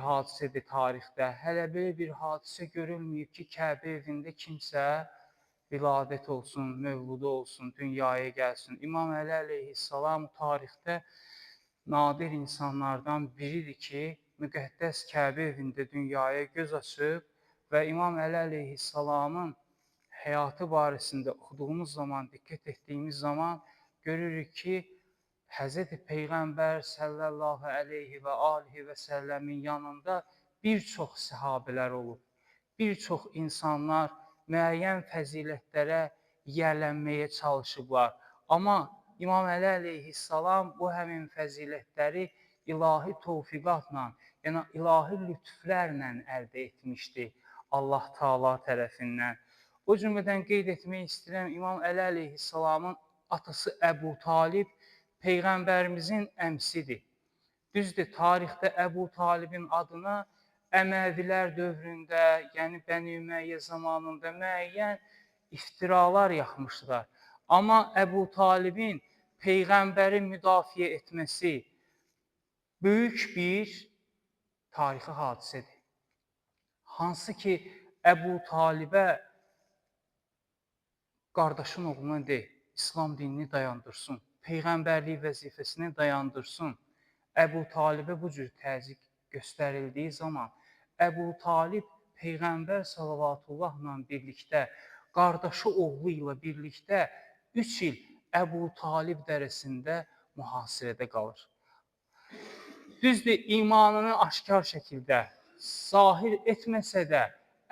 hadisədir tarixdə. Hələ belə bir hadisə görülməyib ki, Kəbə evində kimsə viladət olsun, mövludu olsun, dünyaya gəlsin. İmam Əli əleyhissalam tarixdə nadir insanlardan biridir ki, müqəddəs Kəbə evində dünyaya göz açıb və İmam Əli əleyhissalamın həyatı barəsində oxuduğumuz zaman, diqqət etdiyimiz zaman görürük ki, Həz. Peyğəmbər sallallahu əleyhi və alihi və səlləmin yanında bir çox səhabələr olub. Bir çox insanlar müəyyən fəzilətlərə yiyələnməyə çalışıblar. Amma İmam Əli əleyhissalam bu həmin fəzilətləri ilahi tövfiqatla, yəni ilahi lütflərlə əldə etmişdi Allah Taala tərəfindən. O cümlədən qeyd etmək istəyirəm, İmam Əli əleyhissalamın atası Əbu Talib Peyğəmbərimizin əmsidir. Düzdür, tarixdə Əbu Talibin adına Əməvilər dövründə, yəni Bəni Üməyyə zamanında müəyyən iftiralar yaxmışlar. Amma Əbu Talibin Peyğəmbəri müdafiə etməsi böyük bir tarixi hadisədir. Hansı ki, Əbu Talibə qardaşın oğluna de, İslam dinini dayandırsın, Peyğəmbərlik vəzifəsini dayandırsın. Əbu Talibə bu cür təzyiq göstərildiyi zaman Əbu Talib Peyğəmbər salavatıllahla birlikdə, qardaşı oğlu ilə birlikdə 3 il Əbu Talib dərəsində mühasirədə qalır. Düzdür, imanını aşkar şəkildə zahir etməsə də,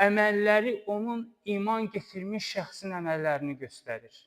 əməlləri onun iman gətirmiş şəxsin əməllərini göstərir.